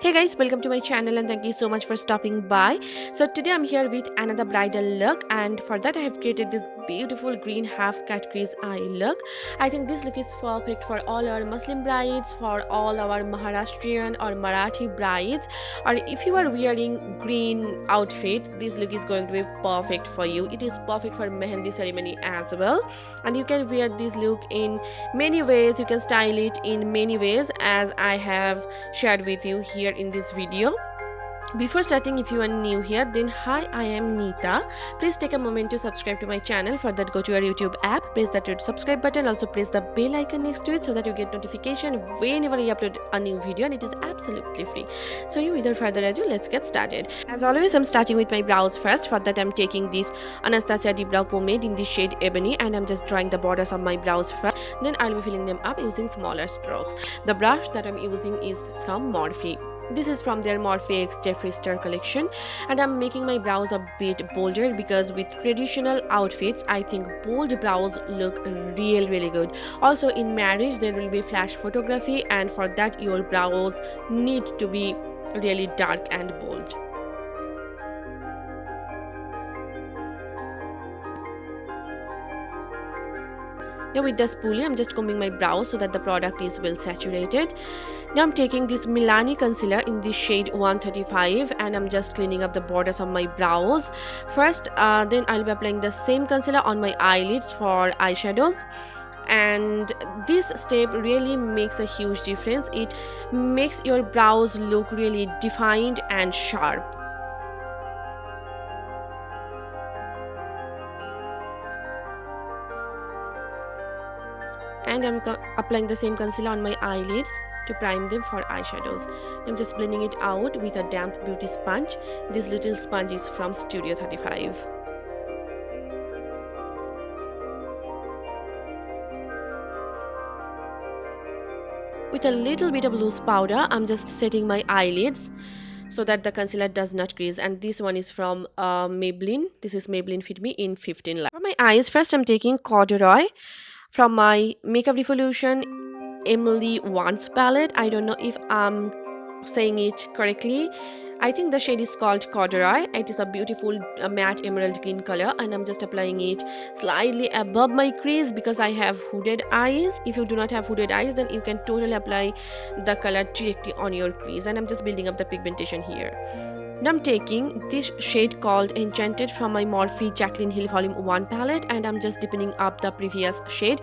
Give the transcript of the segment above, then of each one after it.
Hey guys, welcome to my channel and thank you so much for stopping by. So today I'm here with another bridal look, and for that I have created this beautiful green half cut crease eye look. I think this look is perfect for all our Muslim brides, for all our Maharashtrian or Marathi brides, or if you are wearing green outfit, this look is going to be perfect for you. It is perfect for Mehndi ceremony as well, and you can wear this look in many ways. You can style it in many ways as I have shared with you here in this video. Before starting, if you are new here, then hi, I am Neeta. Please take a moment to subscribe to my channel. For that, go to your YouTube app, press that red subscribe button, also press the bell icon next to it so that you get notification whenever I upload a new video, and it is absolutely free. So without further ado, let's get started. As always, I'm starting with my brows first. For that, I'm taking this Anastasia deep brow pomade in the shade Ebony, and I'm just drawing the borders of my brows first. Then I'll be filling them up using smaller strokes. The brush that I'm using is from Morphe. This is from their Morphe X Jeffree Star collection, and I'm making my brows a bit bolder because with traditional outfits I think bold brows look really good. Also in marriage there will be flash photography, and for that your brows need to be really dark and bold. Now with the spoolie, I'm just combing my brows so that the product is well saturated. Now I'm taking this MILANI concealer in the shade 135, and I'm just cleaning up the borders of my brows. First, then I'll be applying the same concealer on my eyelids for eyeshadows. And this step really makes a huge difference. It makes your brows look really defined and sharp. And I'm applying the same concealer on my eyelids to prime them for eyeshadows. I'm just blending it out with a damp beauty sponge. This little sponge is from Studio 35. With a little bit of loose powder, I'm just setting my eyelids so that the concealer does not crease, and this one is from Maybelline. This is Maybelline Fit Me in 15 Light. For my eyes, first I'm taking corduroy from my Makeup Revolution Emily Wants palette. I don't know if I'm saying it correctly. I think the shade is called corduroy. It is a beautiful matte emerald green color, and I'm just applying it slightly above my crease because I have hooded eyes. If you do not have hooded eyes, then you can totally apply the color directly on your crease, and I'm just building up the pigmentation here. Now I'm taking this shade called Enchanted from my Morphe Jaclyn Hill Volume 1 palette, and I'm just deepening up the previous shade.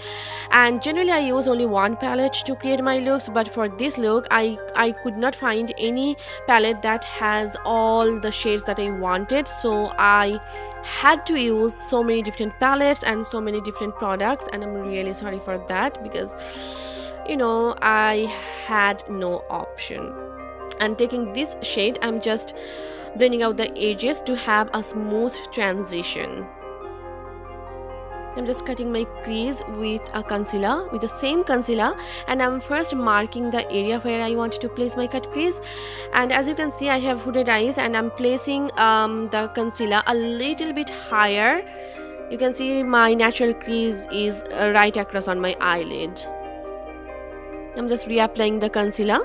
And generally I use only one palette to create my looks, but for this look I could not find any palette that has all the shades that I wanted, so I had to use so many different palettes and so many different products, and I'm really sorry for that because I had no option. And taking this shade, I'm just blending out the edges to have a smooth transition. I'm just cutting my crease with a concealer, with the same concealer, and I'm first marking the area where I want to place my cut crease. And as you can see, I have hooded eyes, and I'm placing the concealer a little bit higher. You can see my natural crease is right across on my eyelid. I'm just reapplying the concealer.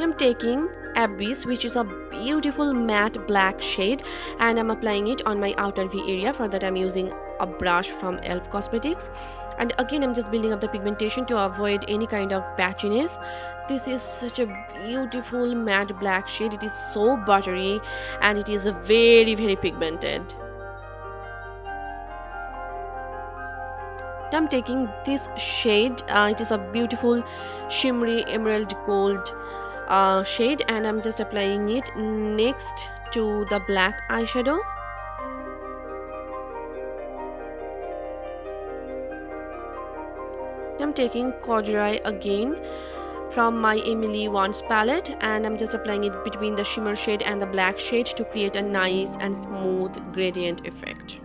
I'm taking Abyss, which is a beautiful matte black shade, and I'm applying it on my outer V area. For that I'm using a brush from Elf Cosmetics, and again I'm just building up the pigmentation to avoid any kind of patchiness. This is such a beautiful matte black shade. It is so buttery and it is very pigmented. Now I'm taking this shade, it is a beautiful shimmery emerald gold shade, and I'm just applying it next to the black eyeshadow. I'm taking corduroy again from my Emily Wants palette, and I'm just applying it between the shimmer shade and the black shade to create a nice and smooth gradient effect.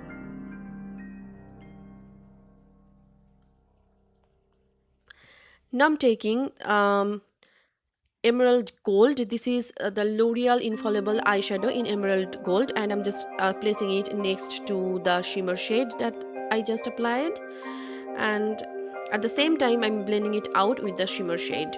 Now I'm taking emerald gold. This is the Loreal Infallible eyeshadow in emerald gold, and I'm just placing it next to the shimmer shade that I just applied, and at the same time I'm blending it out with the shimmer shade.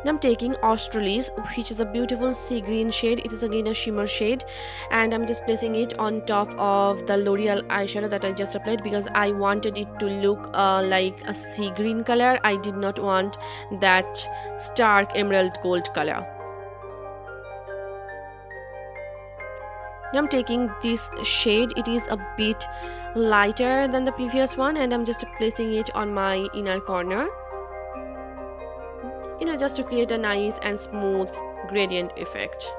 Now I'm taking Australis, which is a beautiful sea green shade. It is again a shimmer shade, and I'm just placing it on top of the L'Oreal eyeshadow that I just applied because I wanted it to look like a sea green color. I did not want that stark emerald gold color. Now I'm taking this shade. It is a bit lighter than the previous one, and I'm just placing it on my inner corner, just to create a nice and smooth gradient effect.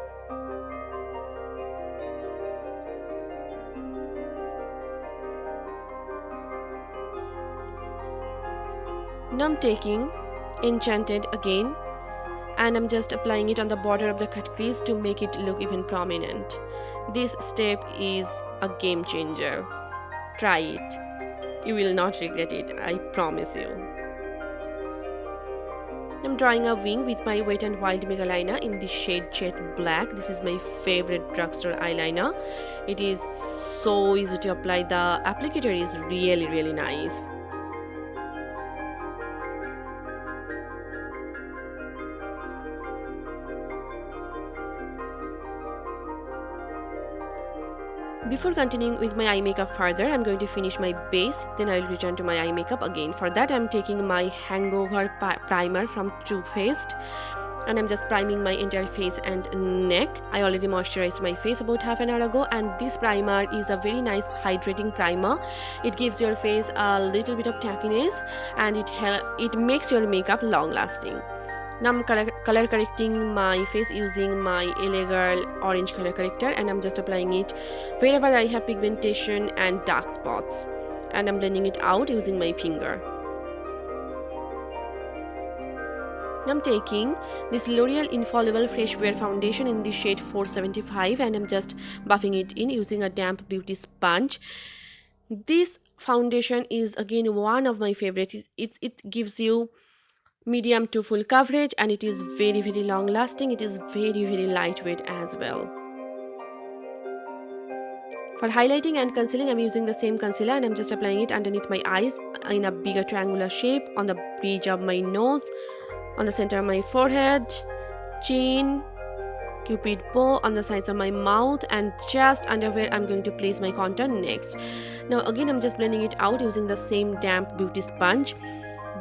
Now I'm taking Enchanted again, and I'm just applying it on the border of the cut crease to make it look even prominent. This step is a game changer. Try it. You will not regret it, I promise you. I'm drawing a wing with my Wet n Wild Mega Liner in the shade Jet Black. This is my favorite drugstore eyeliner. It is so easy to apply. The applicator is really nice. Before continuing with my eye makeup further, I'm going to finish my base, then I will return to my eye makeup again. For that, I'm taking my Hangover primer from Too Faced, and I'm just priming my entire face and neck. I already moisturized my face about half an hour ago, and this primer is a very nice hydrating primer. It gives your face a little bit of tackiness, and it makes your makeup long lasting. Now I'm color correcting my face using my L.A.Girl orange color corrector, and I'm just applying it wherever I have pigmentation and dark spots, and I'm blending it out using my finger. Now I'm taking this L'Oreal Infallible Fresh Wear Foundation in the shade 475, and I'm just buffing it in using a damp beauty sponge. This foundation is again one of my favorites. It gives you medium to full coverage, and it is very long lasting. It is very lightweight as well. For highlighting and concealing, I'm using the same concealer, and I'm just applying it underneath my eyes in a bigger triangular shape, on the bridge of my nose, on the center of my forehead, chin, cupid bow, on the sides of my mouth, and just under where I'm going to place my contour next. Now again, I'm just blending it out using the same damp beauty sponge.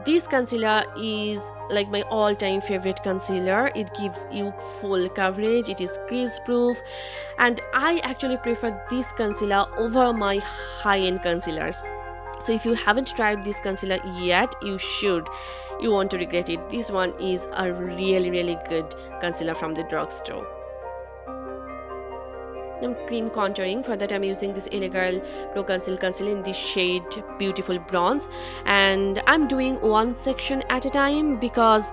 This concealer is like my all-time favorite concealer. It gives you full coverage, it is crease proof, and I actually prefer this concealer over my high-end concealers. So if you haven't tried this concealer yet, you should. You won't regret it. This one is a really good concealer from the drugstore. I'm cream contouring. For that, I'm using this L.A.Girl Pro Conceal Concealer in the shade Beautiful Bronze, and I'm doing one section at a time because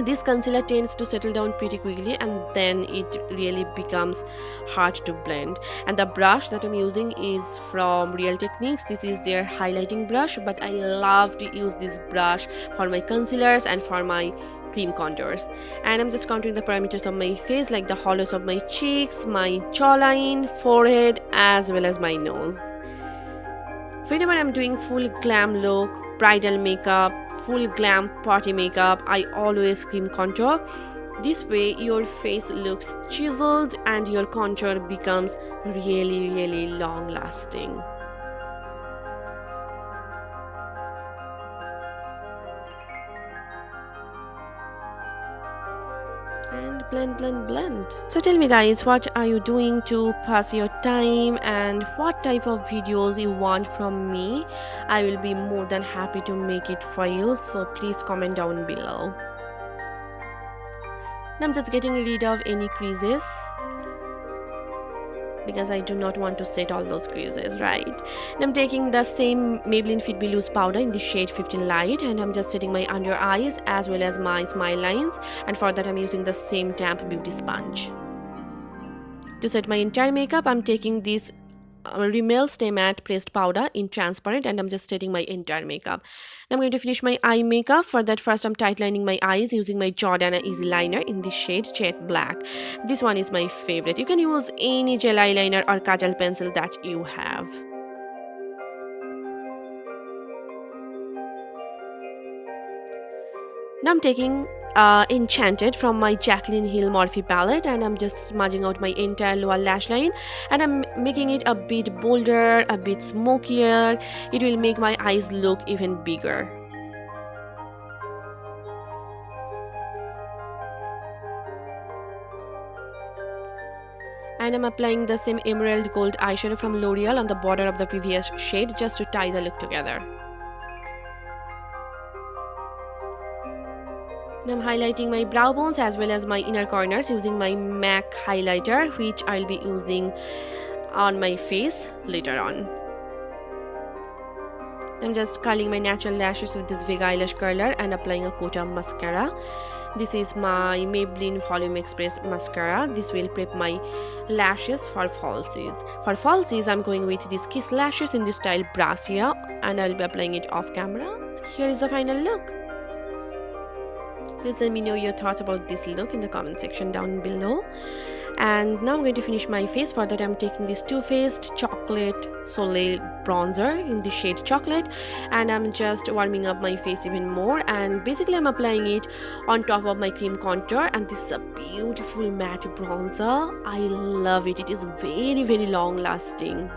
this concealer tends to settle down pretty quickly, and then it really becomes hard to blend. And the brush that I'm using is from Real Techniques. This is their highlighting brush, but I love to use this brush for my concealers and for my cream contours. And I'm just contouring the parameters of my face, like the hollows of my cheeks, my jawline, forehead, as well as my nose. Whenever I'm doing full glam look, bridal makeup, full glam party makeup, I always cream contour. This way your face looks chiseled and your contour becomes really long lasting. And blend. So tell me guys, what are you doing to pass your time, and what type of videos you want from me? I will be more than happy to make it for you, so please comment down below. Now I'm just getting rid of any creases because I do not want to set all those creases, right? And I'm taking the same Maybelline Fit Me Loose powder in the shade 15 Light, and I'm just setting my under eyes as well as my smile lines, and for that I'm using the same damp beauty sponge. To set my entire makeup, I'm taking this Rimmel Stay Matte Pressed Powder in transparent, and I'm just setting my entire makeup. Now I'm going to finish my eye makeup. For that, first I'm tightening my eyes using my Jordana Easy Liner in the shade Jet Black. This one is my favorite. You can use any gel eyeliner or kajal pencil that you have. Now I'm taking Enchanted from my Jaclyn Hill Morphe palette, and I'm just smudging out my entire lower lash line, and I'm making it a bit bolder, a bit smokier. It will make my eyes look even bigger. And I'm applying the same emerald gold eyeshadow from Loreal on the border of the previous shade just to tie the look together. And I'm highlighting my brow bones as well as my inner corners using my MAC highlighter, which I'll be using on my face later on. I'm just curling my natural lashes with this big eyelash curler and applying a coat of mascara. This is my Maybelline Volume Express mascara. This will prep my lashes for falsies. For falsies, I'm going with these Kiss lashes in the style Brasia, and I'll be applying it off camera. Here is the final look. Please let me know your thoughts about this look in the comment section down below. And now I'm going to finish my face. For that, I'm taking this Too Faced Chocolate Soleil bronzer in the shade Chocolate, and I'm just warming up my face even more, and basically I'm applying it on top of my cream contour. And this is a beautiful matte bronzer. I love it. It is very long lasting.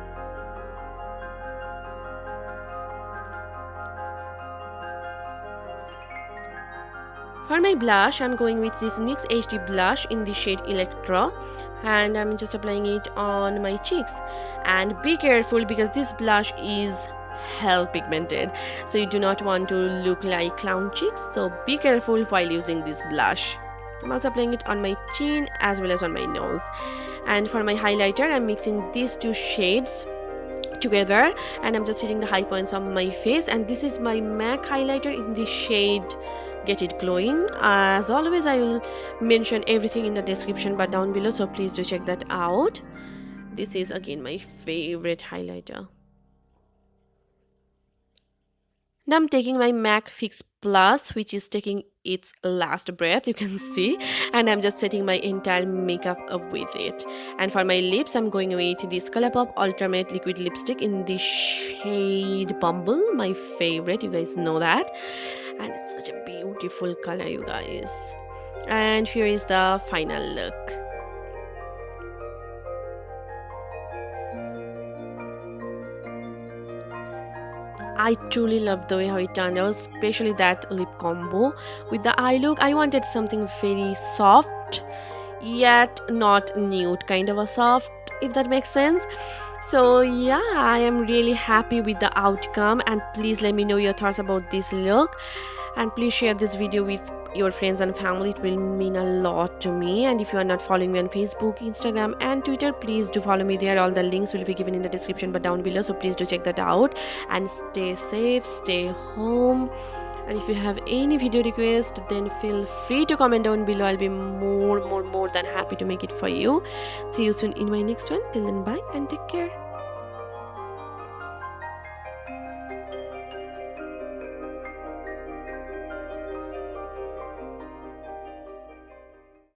For my blush, I'm going with this NYX HD blush in the shade Electro, and I'm just applying it on my cheeks. And be careful because this blush is hell pigmented, so you do not want to look like clown cheeks, so be careful while using this blush. I'm also applying it on my chin as well as on my nose. And for my highlighter, I'm mixing these two shades together, and I'm just hitting the high points on my face. And this is my MAC highlighter in the shade Get It Glowing. As always, I will mention everything in the description bar down below, so please do check that out. This is again my favorite highlighter. Now I'm taking my MAC Fix Plus, which is taking its last breath, you can see, and I'm just setting my entire makeup up with it. And for my lips, I'm going with this Colourpop Ultimate Liquid Lipstick in the shade Bumble, my favorite, you guys know that. And it's such a beautiful color, you guys. And here is the final look. I truly love the way how it turned out, especially that lip combo with the eye look. I wanted something very soft yet not nude, kind of a soft, if that makes sense. So yeah, I am really happy with the outcome, and please let me know your thoughts about this look, and please share this video with your friends and family. It will mean a lot to me. And if you are not following me on Facebook, Instagram and Twitter, please do follow me there. All the links will be given in the description but down below, so please do check that out. And stay safe, stay home. And if you have any video request, then feel free to comment down below. I'll be more than happy to make it for you. See you soon in my next one. Till then, bye and take care.